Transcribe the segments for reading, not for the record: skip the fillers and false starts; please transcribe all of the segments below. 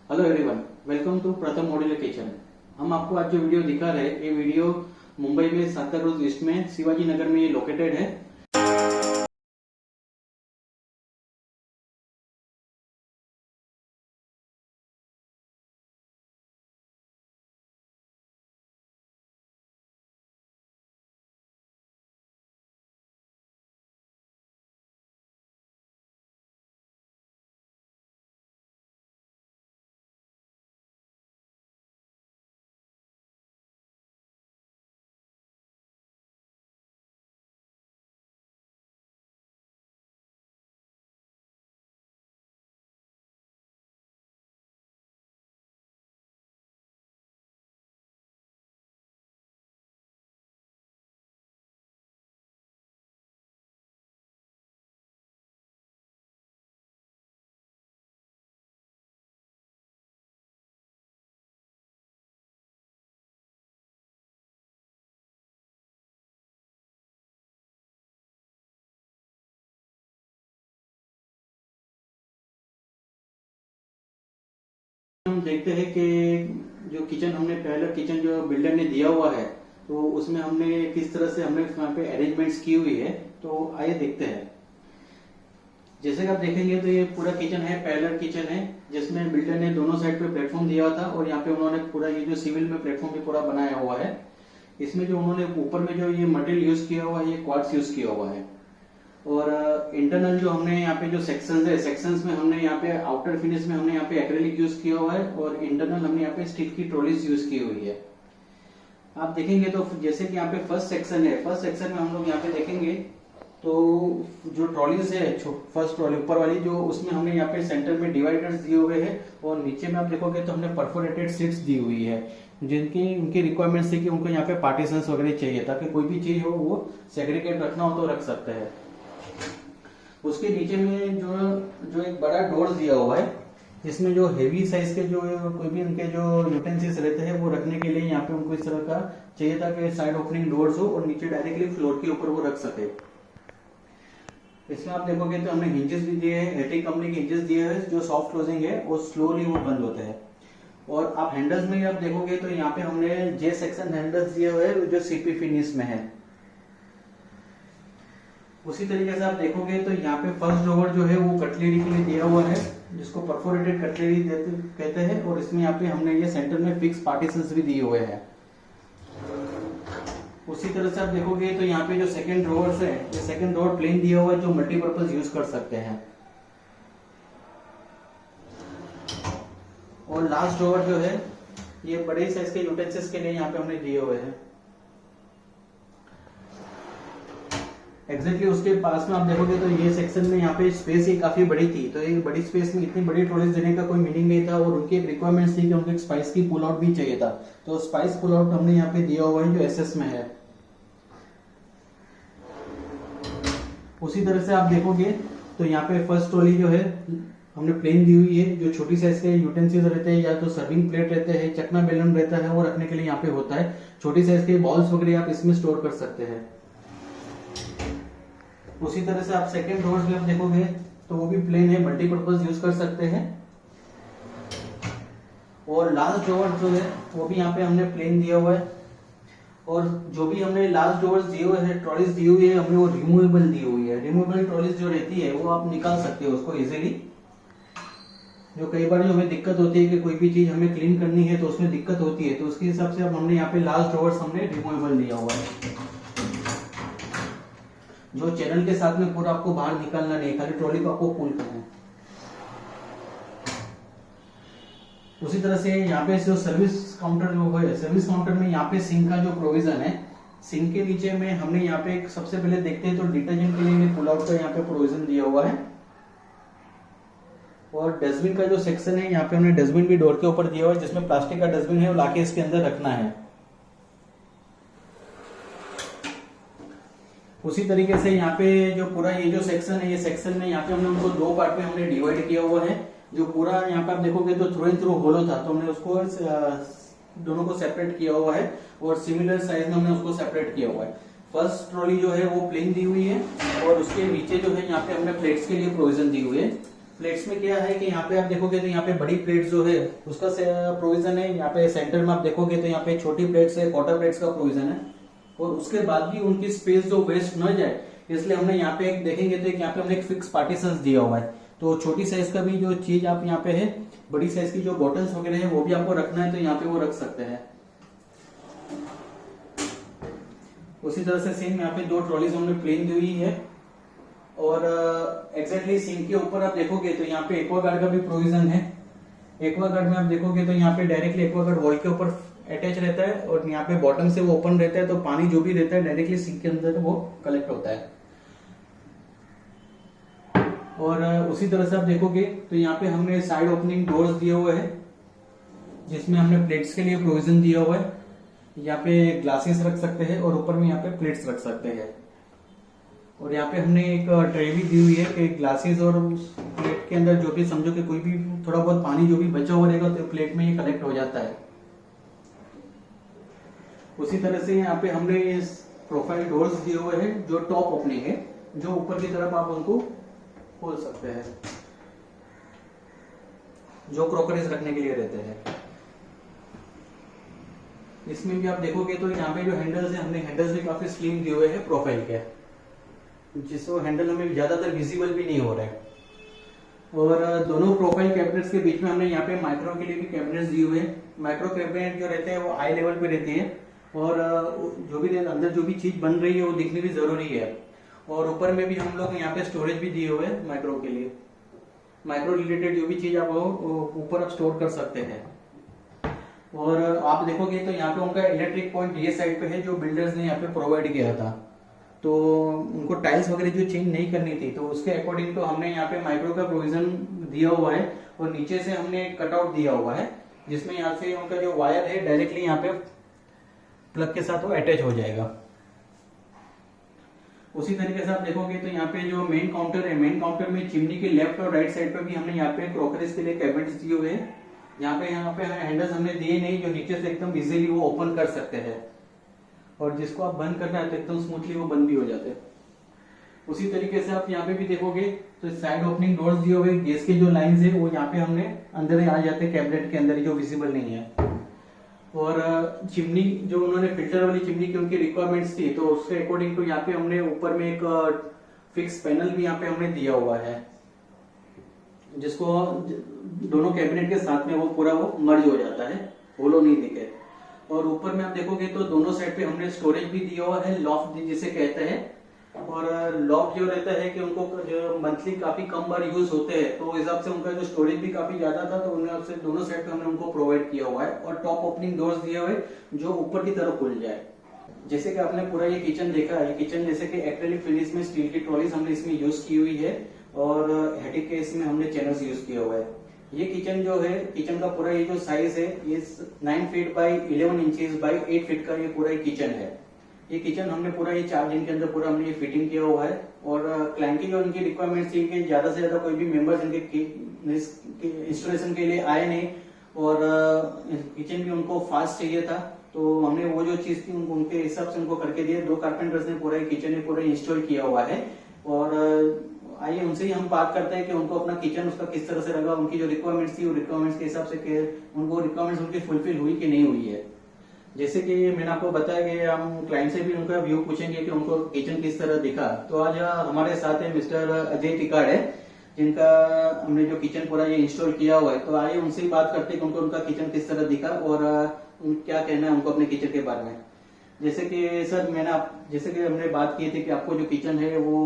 Hello everyone, welcome to प्रथम modular kitchen. हम आपको आज जो वीडियो दिखा रहे हैं, ये वीडियो मुंबई में सांता क्रूज ईस्ट में शिवाजी नगर में ये लोकेटेड है। हम देखते हैं कि जो किचन हमने पहला किचन जो बिल्डर ने दिया हुआ है, तो उसमें हमने किस तरह से हमने वहाँ पे अरेंजमेंट्स की हुई है। तो आइए देखते हैं। जैसे कि आप देखेंगे तो ये पूरा किचन है, पैरेलल किचन है, जिसमें बिल्डर ने दोनों साइड पे प्लेटफॉर्म दिया था और यहाँ पे उन्होंने पूरा ये जो सिविल में प्लेटफॉर्म भी पूरा बनाया हुआ है। इसमें जो उन्होंने ऊपर में जो ये मटेरियल यूज किया हुआ है, ये क्वार्ट्ज यूज किया हुआ है। और इंटरनल जो हमने यहाँ पे जो सेक्शंस है, सेक्शंस में हमने यहाँ पे आउटर फिनिश में हमने यहाँ पे एक्रेलिक यूज किया हुआ है और इंटरनल हमने यहाँ पे स्टील की ट्रॉलीज यूज की हुई है। आप देखेंगे तो जैसे कि यहाँ पे फर्स्ट सेक्शन है, फर्स्ट सेक्शन में हम लोग यहाँ पे देखेंगे तो जो ट्रॉलीज है, फर्स्ट ट्रॉली ऊपर वाली जो, उसमें हमने यहाँ पे सेंटर में डिवाइडर्स दिए हुए हैं और नीचे में आप देखोगे तो हमने परफोरेटेड शीट्स दी हुई है, जिनकी उनकी रिक्वायरमेंट्स थी कि उनको यहाँ पे पार्टीशंस वगैरह चाहिए ताकि कोई भी चीज हो वो सेग्रीगेट रखना हो तो रख सकते हैं। उसके नीचे में जो एक बड़ा डोर दिया हुआ है, जिसमें जो हेवी साइज के जो कोई भी उनके जो यूटेंसिल्स रहते हैं वो रखने के लिए यहाँ पे उनको इस तरह का चाहिए था कि साइड ओपनिंग डोर्स हो और नीचे डायरेक्टली फ्लोर के ऊपर वो रख सके। इसमें आप देखोगे तो हमने हिंजेस भी दिए हैं, एटी कंपनी के हिंजेस दिए हैं जो सॉफ्ट क्लोजिंग है और स्लोली वो बंद होते हैं। और आप हैंडल्स में आप देखोगे तो यहाँ पे हमने जे सेक्शन हैंडल्स दिए हुए हैं जो सीपी फिनिश में है। उसी तरीके से आप देखोगे तो यहाँ पे फर्स्ट ड्रॉवर जो है वो कटलरी के लिए दिया हुआ है, जिसको परफोरेटेड कटलरी कहते हैं। और इसमें यहाँ पे हमने ये सेंटर में फिक्स पार्टीशंस भी दिए हुए हैं। उसी तरह से आप देखोगे तो यहाँ पे जो सेकंड ड्रॉवर्स है, ये सेकंड ड्रॉवर प्लेन दिया हुआ है जो मल्टीपर्पज यूज कर सकते हैं। और लास्ट ड्रॉवर जो है ये बड़े साइज के यूटेंसिल्स के लिए यहाँ पे हमने दिए हुए हैं। एग्जैक्टली उसके पास में आप देखोगे तो ये सेक्शन में यहाँ पे स्पेस ही काफी बड़ी थी, तो ये बड़ी स्पेस में इतनी बड़ी ट्रॉलीज देने का कोई मीनिंग नहीं था। और उनकी एक रिक्वायरमेंट थी कि उनको एक स्पाइस की पुल आउट भी चाहिए था, तो स्पाइस पुल आउट हमने यहाँ पे दिया हुआ है जो एसएस में है। उसी तरह से आप देखोगे तो यहाँ पे फर्स्ट ट्रॉली जो है हमने प्लेन दी हुई है, जो छोटी साइज के यूटेंसिल्स रहते हैं या तो सर्विंग प्लेट रहते हैं, चकना बेलन रहता है, वो रखने के लिए यहाँ पे होता है। छोटी साइज के बॉल्स वगैरह आप इसमें स्टोर कर सकते हैं। उसी तरह से आप सेकेंड ड्रॉवर्स में आप देखोगे तो वो भी प्लेन है, मल्टीपर्पज यूज कर सकते हैं। और लास्ट ड्रॉवर जो है वो भी यहाँ पे हमने प्लेन दिया हुआ है। और जो भी हमने लास्ट ड्रॉवर्स दिए हुए हैं, ट्रॉलीज दी हुई है, हमने वो रिमूवेबल दी हुई है। रिमूवेबल ट्रॉलीज जो रहती है वो आप निकाल सकते हो उसको इजीली। जो कई बार जो हमें दिक्कत होती है कि कोई भी चीज हमें क्लीन करनी है तो उसमें दिक्कत होती है, तो उसके हिसाब से अब हमने यहाँ पे लास्ट ड्रॉवर्स हमने रिमूवेबल दिया हुआ है, जो चैनल के साथ में पूरा आपको बाहर निकालना नहीं, खाली ट्रॉली को आपको पुल करना है। उसी तरह से यहाँ पे जो सर्विस काउंटर जो है, सर्विस काउंटर में यहाँ पे सिंक का जो प्रोविजन है, सिंक के नीचे में हमने यहाँ पे सबसे पहले देखते हैं तो डिटर्जेंट के लिए पुल आउट का यहाँ पे प्रोविजन दिया हुआ है। और डस्टबिन का जो सेक्शन है, यहाँ पे हमने डस्टबिन भी डोर के ऊपर दिया हुआ है, जिसमें प्लास्टिक का डस्टबिन है वो लाके इसके अंदर रखना है। उसी तरीके से यहाँ पे जो पूरा ये जो सेक्शन है, ये सेक्शन में यहाँ पे हमने उनको दो पार्ट में हमने डिवाइड किया हुआ है। जो पूरा यहाँ पे आप देखोगे तो थ्रू एंड थ्रू होलो था, तो हमने उसको दोनों को सेपरेट किया हुआ है और सिमिलर साइज में हमने उसको सेपरेट किया हुआ है। फर्स्ट ट्रॉली जो है वो प्लेन दी हुई है और उसके नीचे जो है यहाँ पे हमने प्लेट्स के लिए प्रोविजन दी हुई है। प्लेट्स में क्या है कि यहाँ पे आप देखोगे तो यहाँ पे बड़ी प्लेट जो है उसका प्रोविजन है। यहाँ पे सेंटर में आप देखोगे तो यहाँ पे छोटी प्लेट्स है, क्वार्टर प्लेट्स का प्रोविजन है। और उसके बाद भी उनकी स्पेस जो वेस्ट न जाए इसलिए हमने यहाँ पे एक देखेंगे तो यहाँ पे हमने एक फिक्स पार्टीशन दिया हुआ है। तो छोटी साइज का भी जो चीज आप यहाँ पे है, बड़ी साइज की जो बॉटल्स वगैरह है वो भी आपको रखना है तो यहाँ पे वो रख सकते हैं। उसी तरह से सेम यहाँ पे 2 ट्रॉलीज हमने प्लेन दी हुई है। और एग्जैक्टली सिंक के ऊपर आप देखोगे तो यहाँ पे एक्वागार्ड का भी प्रोविजन है। एक्वागार्ड में आप देखोगे तो यहाँ पे डायरेक्टली एक्वागार्ड वॉल के ऊपर अटैच रहता है और यहाँ पे बॉटम से वो ओपन रहता है, तो पानी जो भी रहता है डायरेक्टली सिंक के अंदर वो कलेक्ट होता है। और उसी तरह से आप देखोगे तो यहाँ पे हमने साइड ओपनिंग डोर्स दिए हुए हैं, जिसमें हमने प्लेट्स के लिए प्रोविजन दिया हुआ है। यहाँ पे ग्लासेस रख सकते हैं और ऊपर में यहाँ पे प्लेट्स रख सकते हैं। और यहाँ पे हमने एक ट्रे भी दी हुई है कि ग्लासेस और प्लेट के अंदर जो भी समझो कि कोई भी थोड़ा बहुत पानी जो भी बचा हुआ रहेगा तो प्लेट में ये कलेक्ट हो जाता है। उसी तरह से यहाँ पे हमने प्रोफाइल डोर्स दिए हुए हैं जो टॉप ओपनिंग है, जो ऊपर की तरफ आप उनको खोल सकते हैं, जो क्रॉकरीज रखने के लिए रहते हैं। इसमें भी आप देखोगे तो यहाँ पे जो हैंडल्स है, हमने हैंडल्स भी काफी स्लिम दिए हुए हैं प्रोफाइल के, जिससे हैंडल हमें ज्यादातर विजिबल भी नहीं हो रहा है। और दोनों प्रोफाइल कैबिनेट्स के बीच में हमने यहाँ पे माइक्रो के लिए भी कैबिनेट्स दिए हुए हैं। माइक्रो कैबिनेट जो रहते हैं वो आई लेवल पे रहती है और जो भी अंदर जो भी चीज बन रही है वो दिखनी भी जरूरी है। और ऊपर में भी हम लोग यहाँ पे स्टोरेज भी दिए हुए हैं माइक्रो के लिए। माइक्रो रिलेटेड जो भी चीज आप ऊपर आप स्टोर कर सकते हैं। और आप देखोगे तो यहाँ पे उनका इलेक्ट्रिक पॉइंट ये साइड पे है जो बिल्डर्स ने यहाँ पे प्रोवाइड किया था। तो उनको टाइल्स वगैरह जो चेंज नहीं करनी थी तो उसके अकॉर्डिंग तो हमने यहाँ पे माइक्रो का प्रोविजन दिया हुआ है। और नीचे से हमने कटआउट दिया हुआ है जिसमें यहाँ से उनका जो वायर है डायरेक्टली यहाँ पे प्लग के साथ वो अटैच हो जाएगा। उसी तरीके से आप देखोगे तो यहाँ पे जो मेन काउंटर है, मेन काउंटर में चिमनी के लेफ्ट और राइट साइड पे भी हमने यहाँ पे क्रॉकरीज के लिए कैबिनेट्स दिए हुए हैं। यहाँ पे हैंडल्स हमने दिए नहीं जो नीचे से एकदम इजीली वो ओपन कर सकते हैं और जिसको आप बंद करना है तो एकदम स्मूथली वो बंद भी हो जाते हैं। उसी तरीके से आप यहाँ पे भी देखोगे तो साइड ओपनिंग डोर्स दिए हुए, गैस के जो लाइंस है वो यहाँ पे हमने अंदर ही आ जाते हैं कैबिनेट के अंदर जो विजिबल नहीं है। और चिमनी जो उन्होंने फिल्टर वाली चिमनी की उनकी रिक्वायरमेंट्स थी तो उसके अकॉर्डिंग तो यहाँ पे हमने ऊपर में एक फिक्स पैनल भी यहाँ पे हमने दिया हुआ है, जिसको दोनों कैबिनेट के साथ में वो पूरा वो मर्ज हो जाता है, होलो नहीं दिखे। और ऊपर में आप देखोगे तो दोनों साइड पे हमने स्टोरेज भी दिया हुआ है, लॉफ्ट जिसे कहते हैं। और लॉफ्ट जो रहता है कि उनको जो मंथली काफी कम बार यूज होते हैं तो उस हिसाब से उनका जो स्टोरेज भी काफी ज्यादा था तो उन से दोनों साइड पे हमने उनको प्रोवाइड किया हुआ है। और टॉप ओपनिंग डोर्स दिए हुए जो ऊपर की तरफ खुल जाए। जैसे कि आपने पूरा ये किचन देखा, ये किचन जैसे कि एक्रेलिक फिनिश में स्टील की ट्रॉलीज हमने इसमें यूज की हुई है और हेटिक के इसमें हमने चैनल्स यूज किया हुआ है। ये किचन जो है, किचन का पूरा ये जो साइज है ये 9 feet by 11 inches by 8 feet का ये पूरा किचन है। ये किचन हमने पूरा ये 4 दिन के अंदर पूरा हमने ये फिटिंग किया हुआ है। और क्लाइंट की जो उनकी रिक्वायरमेंट्स थी कि ज्यादा से ज्यादा कोई भी मेंबर्स इनके इंस्टॉलेशन के लिए आए नहीं और किचन भी उनको फास्ट चाहिए था तो हमने वो जो चीज थी उनके हिसाब से उनको करके दिया। 2 कारपेंटर्स ने पूरा किचन में पूरा इंस्टॉल किया हुआ है। और आइए उनसे ही हम बात करते हैं कि उनको अपना किचन उसका किस तरह से लगा, उनकी जो रिक्वायरमेंट्स थी वो रिक्वायरमेंट्स के हिसाब से उनको रिक्वायरमेंट्स उनकी फुलफिल हुई कि नहीं हुई है। जैसे कि मैंने आपको बताया कि हम क्लाइंट से भी उनका व्यू पूछेंगे कि उनको किचन किस तरह दिखा। तो आज हमारे साथ है मिस्टर अजय टिकाड़ है, जिनका हमने जो किचन पूरा ये इंस्टॉल किया हुआ है। तो आइए उनसे ही बात करते हैं कि उनको उनका किचन किस तरह दिखा और क्या कहना है उनको अपने किचन के बारे में। जैसे कि सर जैसे कि हमने बात की थी कि आपको जो किचन है वो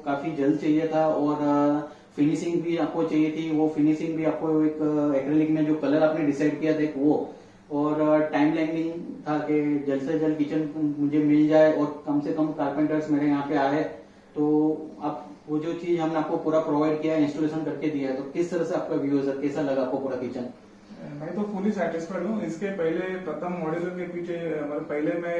काफी जल्द चाहिए था और फिनिशिंग भी आपको चाहिए थी। वो फिनिशिंग भी आपको एक एक्रेलिक में जो कलर आपने डिसाइड किया था वो, और टाइम लाइनिंग था कि जल्द से जल्द किचन मुझे मिल जाए और कम से कम कारपेंटर्स मेरे यहाँ पे आए। तो आप वो जो चीज हमने आपको पूरा प्रोवाइड किया, इंस्टॉलेशन करके दिया है, तो किस तरह से आपका व्यू है सर, कैसा लगा आपको पूरा किचन? मैं तो फुली सेटिस्फाइड हूँ। इसके पहले प्रथम मॉड्यूलर के पीछे मतलब पहले मैं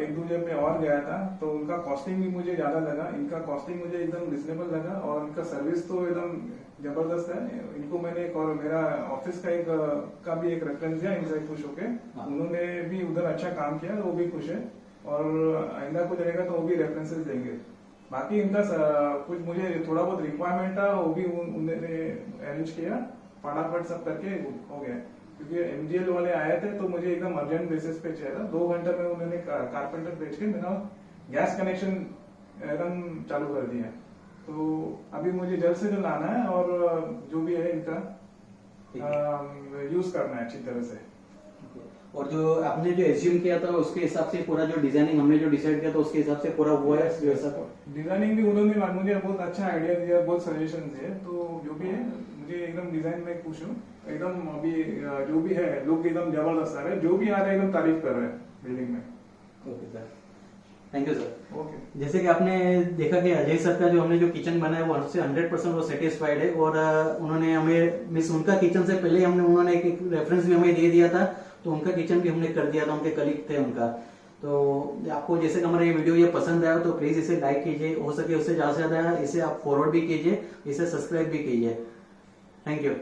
एक दो जगह पे और गया था तो उनका कॉस्टिंग भी मुझे ज्यादा लगा। इनका कॉस्टिंग मुझे एकदम रिजनेबल लगा और इनका सर्विस तो एकदम जबरदस्त है। इनको मैंने एक और मेरा ऑफिस का भी एक रेफरेंस दिया इनसे खुश होके। उन्होंने भी उधर अच्छा काम किया, वो भी खुश है और आइंदा कुछ रहेगा तो वो भी रेफरेंसेस देंगे। बाकी इनका कुछ मुझे थोड़ा बहुत रिक्वायरमेंट था, वो भी उन्होंने अरेंज किया, फटाफट सब करके हो गया। क्योंकि एमजीएल वाले आए थे तो मुझे एकदम अर्जेंट बेसिस पे चाहिए था। 2 घंटे में उन्होंने कारपेंटर भेज के मेरा गैस कनेक्शन एकदम चालू कर दिया। तो अभी मुझे जल्द से जल्द आना है और जो भी है इनका यूज करना है अच्छी तरह से। और जो आपने जो एज्यूम किया था उसके हिसाब से पूरा जो डिजाइनिंग हमने जो डिसाइड किया था उसके हिसाब से पूरा हुआ है वैसा? डिजाइनिंग भी उन्होंने मुझे बहुत अच्छा आइडिया दिया, बहुत सजेशन दिए। तो जो भी है मुझे एकदम डिजाइन में खुश हूँ एकदम। अभी जो भी है लोग एकदम जबरदस्त आ रहे हैं, जो भी आ रहे हैं एकदम तारीफ कर रहे हैं बिल्डिंग में। Okay sir, thank you sir. Okay. जैसे कि आपने देखा कि अजय सर का जो हमने जो किचन बनाया वो हमसे 100% वो सेटिस्फाइड है। और उन्होंने हमें मिस उनका किचन से पहले हमने उन्होंने एक रेफरेंस भी हमें दे दिया था, तो उनका किचन भी हमने कर दिया था, उनके कलीग थे उनका। तो आपको जैसे कि हमारा ये वीडियो ये पसंद आया तो प्लीज इसे लाइक कीजिए, हो सके उससे ज्यादा से ज्यादा इसे आप फॉरवर्ड भी कीजिए, इसे सब्सक्राइब भी कीजिए। Thank you.